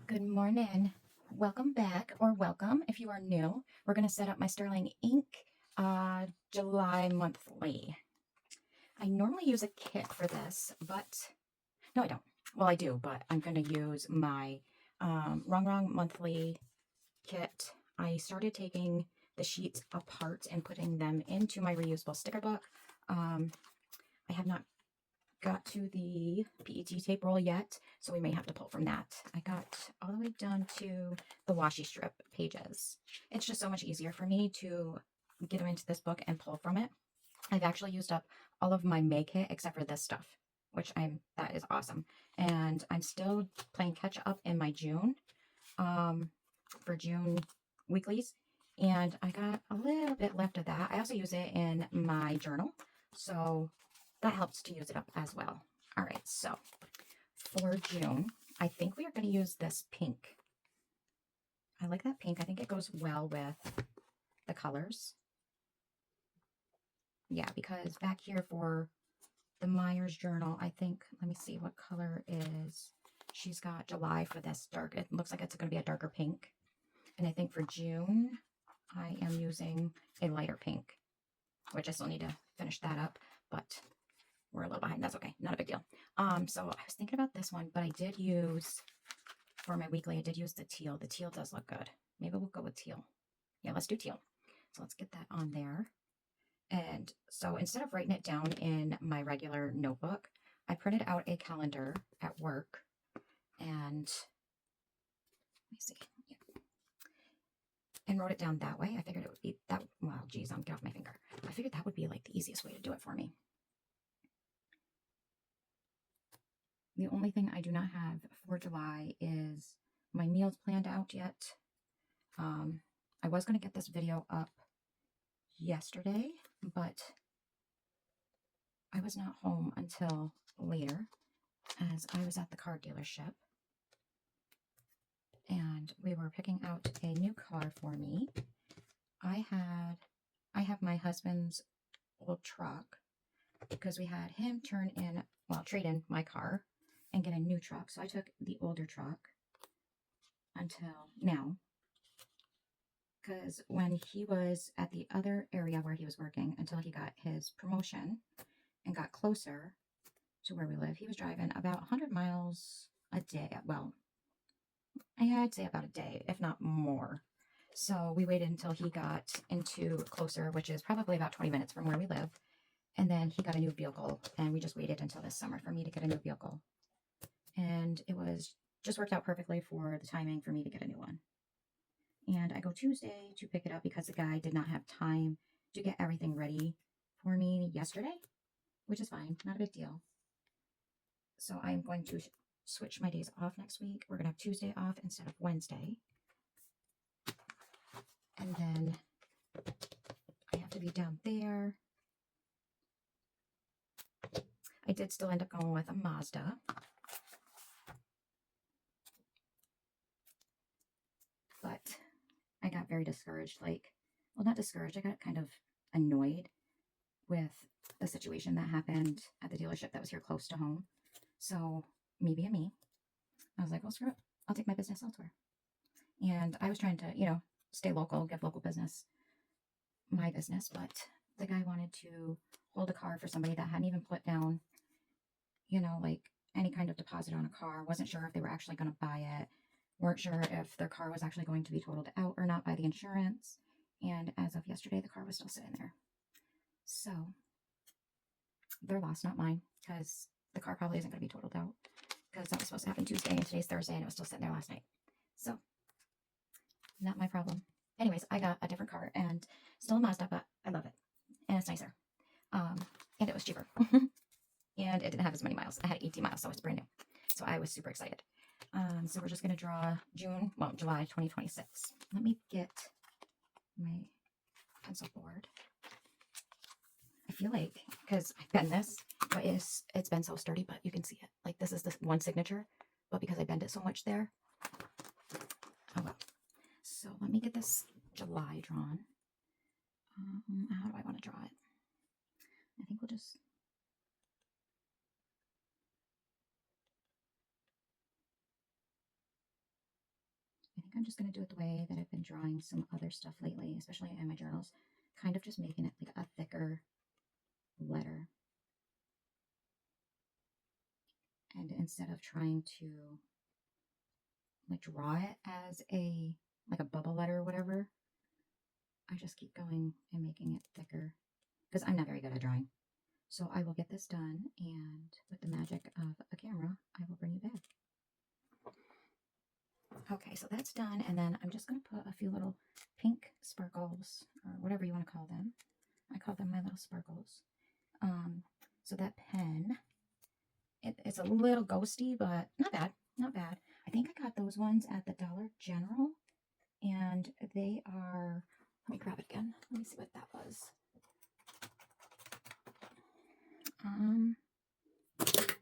Good morning. Welcome back, or welcome if you are new. We're going to set up my Sterling ink July monthly. I normally use a kit for this, but no, I don't. Well, I do, but I'm going to use my Rongrong monthly kit. I started taking the sheets apart and putting them into my reusable sticker book. I have not got to the PET tape roll yet, so we may have to pull from that. I got all the way down to the washi strip pages. It's just so much easier for me to get them into this book and pull from it. I've actually used up all of my May kit except for this stuff, which that is awesome. And I'm still playing catch up in my June, for June weeklies. And I got a little bit left of that. I also use it in my journal, so that helps to use it up as well. All right, so for June, I think we are going to use this pink. I like that pink. I think it goes well with the colors. Yeah, because back here for the Myers journal, I think, let me see what color is. She's got July for this dark. It looks like it's going to be a darker pink. And I think for June, I am using a lighter pink, which I still need to finish that up, but we're a little behind. That's okay. Not a big deal. So I was thinking about this one, but I did use, for my weekly, I did use the teal. The teal does look good. Maybe we'll go with teal. Yeah, let's do teal. So let's get that on there. And so instead of writing it down in my regular notebook, I printed out a calendar at work. And let me see. Yeah. And wrote it down that way. I figured it would be that. Well, geez, get off my finger. I figured that would be like the easiest way to do it for me. The only thing I do not have for July is my meals planned out yet. I was going to get this video up yesterday, but I was not home until later as I was at the car dealership. And we were picking out a new car for me. I have my husband's old truck because we had him trade in my car and get a new truck. So I took the older truck until now, because when he was at the other area where he was working until he got his promotion and got closer to where we live, he was driving about 100 miles a day. Well, I'd say about a day, if not more. So we waited until he got into closer, which is probably about 20 minutes from where we live. And then he got a new vehicle, and we just waited until this summer for me to get a new vehicle. And it was just worked out perfectly for the timing for me to get a new one. And I go Tuesday to pick it up because the guy did not have time to get everything ready for me yesterday, which is fine, not a big deal. So I'm going to switch my days off next week. We're going to have Tuesday off instead of Wednesday. And then I have to be down there. I did still end up going with a Mazda. But I got very discouraged. Well, not discouraged. I got kind of annoyed with the situation that happened at the dealership that was here close to home. So, me being me, I was like, well, screw it. I'll take my business elsewhere. And I was trying to, stay local, give local business my business, but the guy wanted to hold a car for somebody that hadn't even put down, any kind of deposit on a car. Wasn't sure if they were actually going to buy it. Weren't sure if their car was actually going to be totaled out or not by the insurance. And as of yesterday, the car was still sitting there. So, their loss, not mine, because the car probably isn't going to be totaled out, because that was supposed to happen Tuesday and today's Thursday and it was still sitting there last night. So, not my problem. Anyways, I got a different car and still a Mazda, but I love it. And it's nicer. And it was cheaper. And it didn't have as many miles. I had 18 miles, so it's brand new. So I was super excited. So we're just going to draw July 2026. Let me get my pencil board. I feel like, because I bend this, but it's been so sturdy, but you can see it. Like, this is this one signature, but because I bend it so much there. Oh, well. So let me get this July drawn. How do I want to draw it? I think we'll just... I'm just going to do it the way that I've been drawing some other stuff lately, especially in my journals. Kind of just making it like a thicker letter. And instead of trying to like draw it as a like a bubble letter or whatever, I just keep going and making it thicker because I'm not very good at drawing. So I will get this done, and with the magic of a camera, I will bring you back. Okay, so that's done, and then I'm just going to put a few little pink sparkles, or whatever you want to call them. I call them my little sparkles. So that pen, it's a little ghosty, but not bad, not bad. I think I got those ones at the Dollar General, and they are, let me grab it again. Let me see what that was.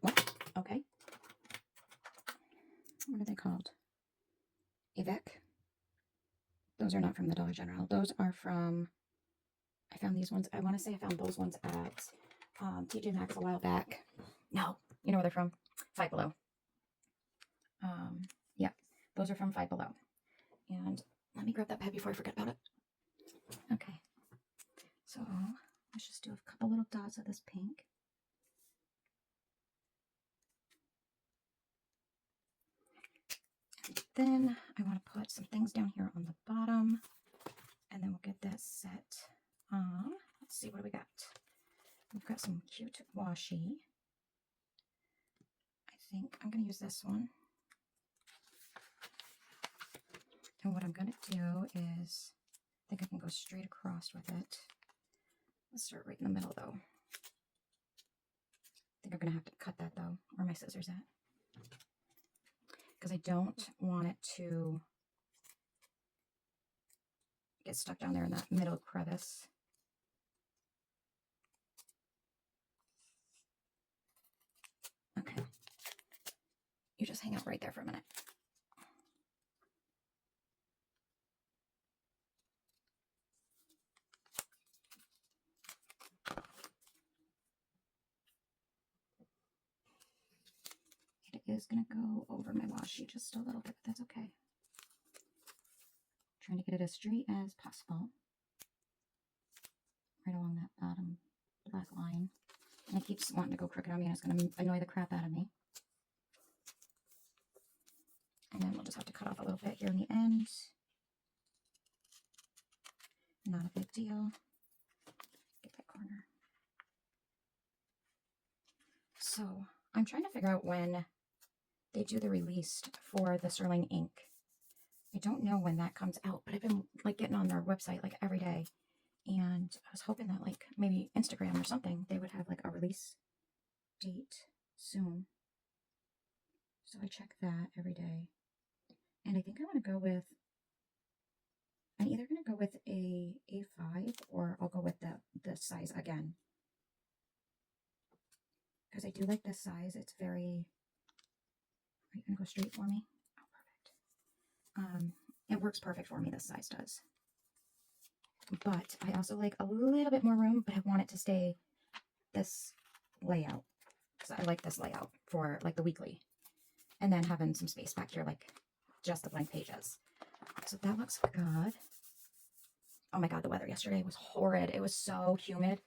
What? Okay. What are they called? Avec. Those are not from the Dollar General. Those are from, I found these ones. I want to say I found those ones at TJ Maxx a while back. No, you know where they're from? Five Below. Yeah, those are from Five Below. And let me grab that pad before I forget about it. Okay. So let's just do a couple little dots of this pink. Then I want to put some things down here on the bottom, and then we'll get that set. Let's see, what do we got? We've got some cute washi. I think I'm going to use this one. And what I'm going to do is, I think I can go straight across with it. Let's start right in the middle, though. I think I'm going to have to cut that, though. Where are my scissors at? Because I don't want it to get stuck down there in that middle crevice. Okay. You just hang out right there for a minute. It is going to go over my washi just a little bit, but that's okay. Trying to get it as straight as possible. Right along that bottom black line. And it keeps wanting to go crooked on me, and it's going to annoy the crap out of me. And then we'll just have to cut off a little bit here in the end. Not a big deal. Get that corner. So I'm trying to figure out when they do the release for the Sterling ink. I don't know when that comes out, but I've been like getting on their website like every day. And I was hoping that like maybe Instagram or something, they would have like a release date soon. So I check that every day. And I think I want to go with, I'm either going to go with a A5 or I'll go with the size again. Because I do like this size. It's very, are you going to go straight for me? Oh, perfect. It works perfect for me, this size does. But I also like a little bit more room, but I want it to stay this layout. Because I like this layout for like the weekly. And then having some space back here, like just the blank pages. So that looks good. Oh my God, the weather yesterday was horrid. It was so humid.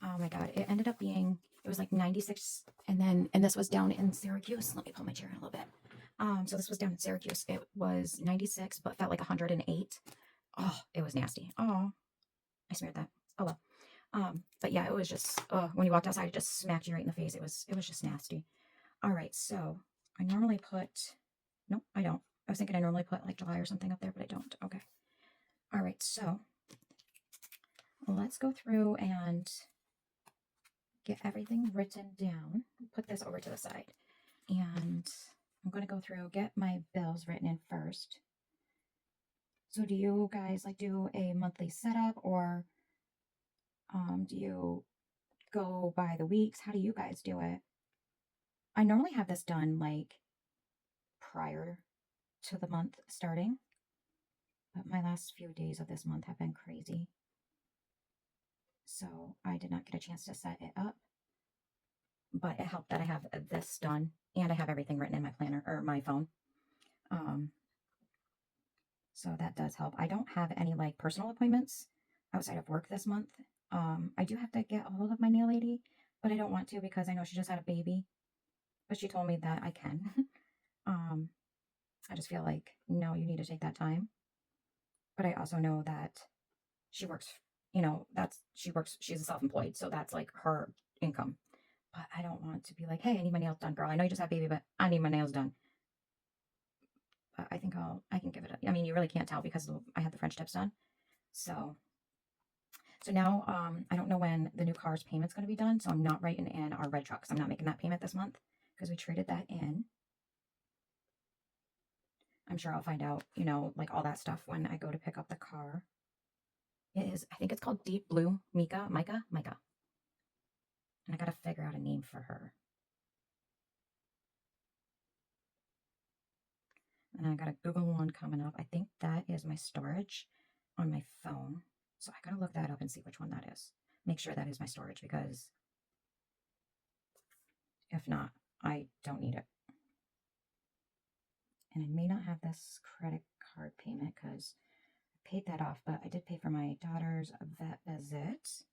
Oh my God, it ended up being, it was like 96. And this was down in Syracuse. Let me pull my chair in a little bit. So this was down in Syracuse. It was 96, but felt like 108. Oh, it was nasty. Oh, I smeared that. Oh well. But yeah, it was just, when you walked outside, it just smacked you right in the face. It was just nasty. All right, so I normally put, nope, I don't. I was thinking I normally put like July or something up there, but I don't. Okay. All right, so let's go through and get everything written down. Put this over to the side. And I'm going to go through, get my bills written in first. So do you guys like do a monthly setup, or do you go by the weeks? How do you guys do it? I normally have this done like prior to the month starting, but my last few days of this month have been crazy. So I did not get a chance to set it up, but it helped that I have this done and I have everything written in my planner or my phone. So that does help. I don't have any like personal appointments outside of work this month. I do have to get a hold of my nail lady, but I don't want to because I know she just had a baby. But she told me that I can. um, I just feel like, no, you need to take that time. But I also know that she works, she's self-employed, so that's like her income. But I don't want to be like, hey, I need my nails done, girl. I know you just had a baby, but I need my nails done. But I think I can give it a, I mean, you really can't tell because I had the French tips done. So now, I don't know when the new car's payment's going to be done, so I'm not writing in our red truck, because I'm not making that payment this month, because we traded that in. I'm sure I'll find out, like all that stuff when I go to pick up the car. It is, I think it's called Deep Blue Micah. And I got to figure out a name for her. And I got a Google one coming up. I think that is my storage on my phone. So I got to look that up and see which one that is. Make sure that is my storage, because if not, I don't need it. And I may not have this credit card payment because I paid that off, but I did pay for my daughter's vet visit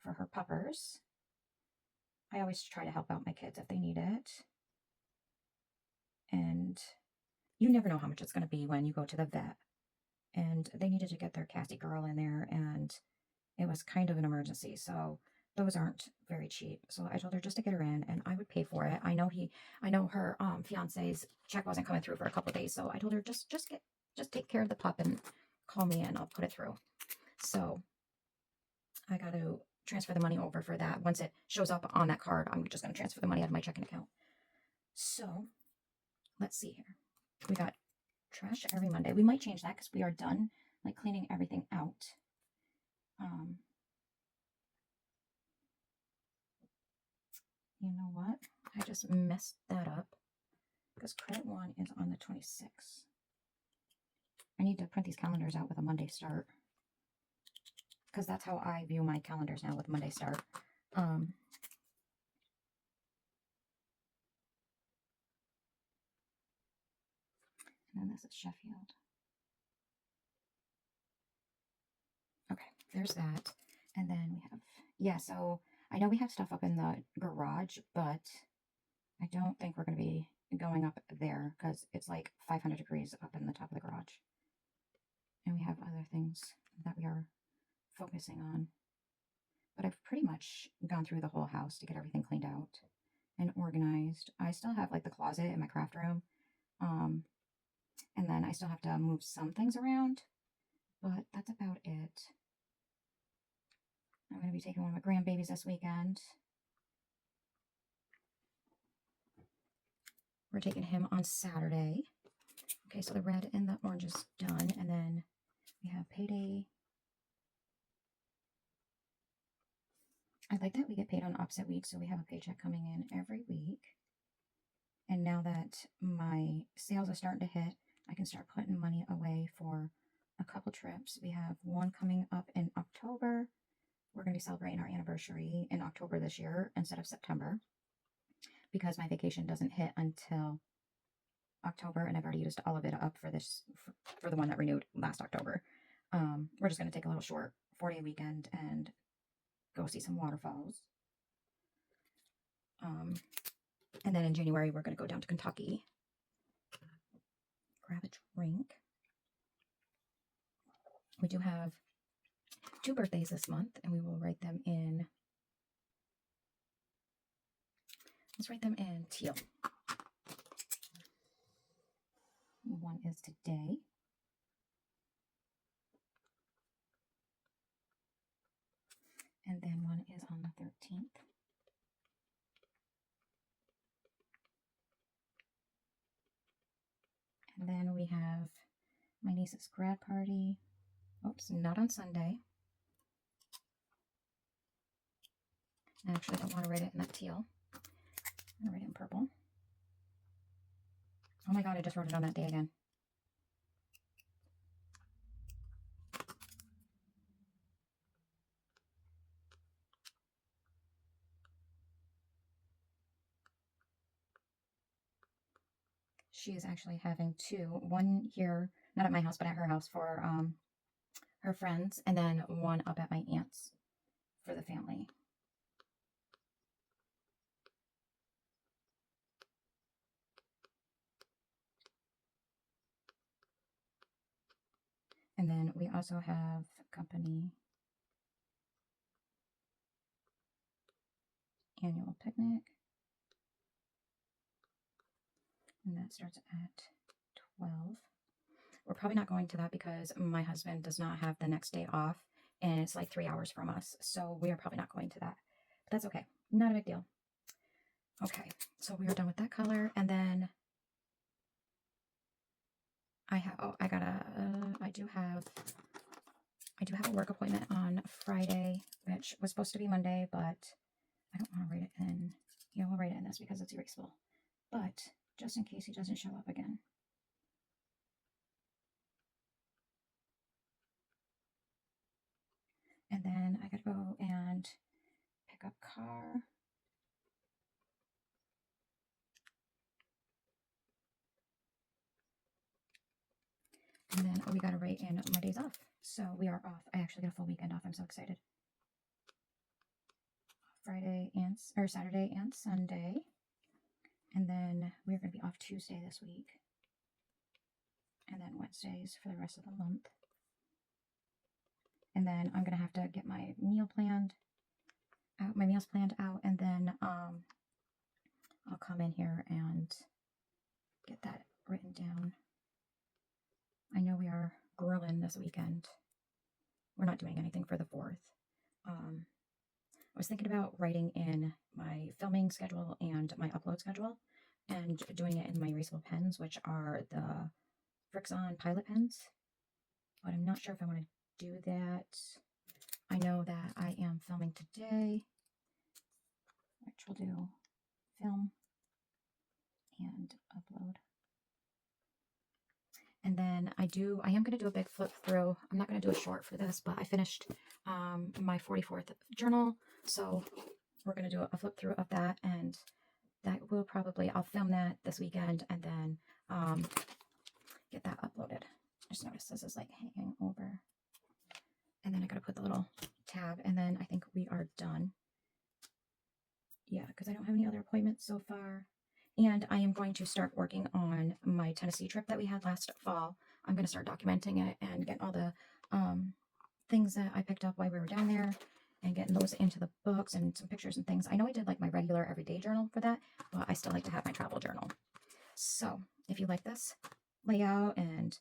for her puppers. I always try to help out my kids if they need it. And you never know how much it's going to be when you go to the vet. And they needed to get their Cassie girl in there, and it was kind of an emergency. So those aren't very cheap. So I told her just to get her in, and I would pay for it. I know her fiance's check wasn't coming through for a couple of days, so I told her just take care of the pup and call me and I'll put it through. So I got to transfer the money over for that. Once it shows up on that card, I'm just going to transfer the money out of my checking account. So let's see here. We got trash every Monday. We might change that because we are done like cleaning everything out. You know what? I just messed that up because credit one is on the 26th. I need to print these calendars out with a Monday start, because that's how I view my calendars now, with Monday start. And then this is Sheffield. Okay, there's that. And then we have, yeah, so I know we have stuff up in the garage, but I don't think we're going to be going up there because it's like 500 degrees up in the top of the garage. And we have other things that we are focusing on. But I've pretty much gone through the whole house to get everything cleaned out and organized. I still have like the closet in my craft room. And then I still have to move some things around, but that's about it. I'm going to be taking one of my grandbabies this weekend. We're taking him on Saturday. Okay, so the red and the orange is done. And then we have payday. I like that we get paid on opposite weeks, so we have a paycheck coming in every week. And now that my sales are starting to hit, I can start putting money away for a couple trips. We have one coming up in October. We're going to be celebrating our anniversary in October this year instead of September, because my vacation doesn't hit until October, and I've already used all of it up for this, for the one that renewed last October. We're just going to take a little short 4-day weekend and go see some waterfalls. And then in January, we're going to go down to Kentucky, grab a drink. We do have 2 birthdays this month, and we will write them in. Let's write them in teal. One is today. And then one is on the 13th. And then we have my niece's grad party. Oops, not on Sunday. I actually don't want to write it in that teal. I'm going to write it in purple. Oh my god, I just wrote it on that day again. She is actually having 2. One here not at my house, but at her house for her friends, and then one up at my aunt's for the family. And then we also have company annual picnic. And that starts at 12. We're probably not going to that because my husband does not have the next day off, and it's like 3 hours from us. So we are probably not going to that. But that's okay. Not a big deal. Okay, so we are done with that color. And then I do have a work appointment on Friday, which was supposed to be Monday, but I don't want to write it in. Yeah, we'll write it in this because it's erasable. But just in case he doesn't show up again. And then I gotta go and pick up car. And then we gotta write in my days off. So we are off. I actually get a full weekend off. I'm so excited. Saturday and Sunday. And then we're gonna be off Tuesday this week. And then Wednesdays for the rest of the month. And then I'm gonna have to get my meals planned out, and then I'll come in here and get that written down. I know we are grilling this weekend. We're not doing anything for the 4th. I was thinking about writing in my filming schedule and my upload schedule and doing it in my erasable pens, which are the Frixon Pilot pens. But I'm not sure if I want to do that. I know that I am filming today, which will do film and upload. And then I am going to do a big flip through. I'm not going to do a short for this, but I finished my 44th journal. So we're going to do a flip through of that, and that will I'll film that this weekend and then get that uploaded. Just notice this is like hanging over. And then I got to put the little tab, and then I think we are done. Yeah, because I don't have any other appointments so far. And I am going to start working on my Tennessee trip that we had last fall. I'm going to start documenting it and getting all the things that I picked up while we were down there and getting those into the books and some pictures and things. I know I did like my regular everyday journal for that, but I still like to have my travel journal. So if you like this layout and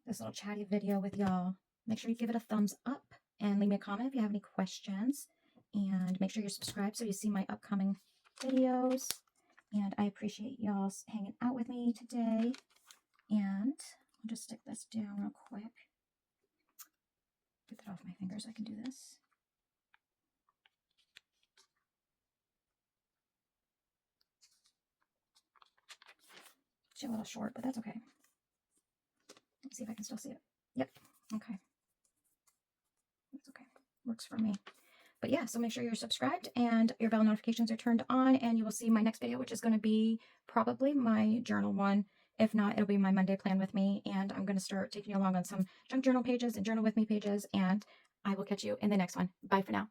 this little chatty video with y'all, make sure you give it a thumbs up and leave me a comment if you have any questions. And make sure you're subscribed so you see my upcoming videos. And I appreciate y'all hanging out with me today. And I'll just stick this down real quick. Get that off my fingers. I can do this. It's a little short, but that's okay. Let's see if I can still see it. Yep. Okay. That's okay. Works for me. But yeah, so make sure you're subscribed and your bell notifications are turned on, and you will see my next video, which is going to be probably my journal one. If not, it'll be my Monday plan with me, and I'm going to start taking you along on some junk journal pages and journal with me pages, and I will catch you in the next one. Bye for now.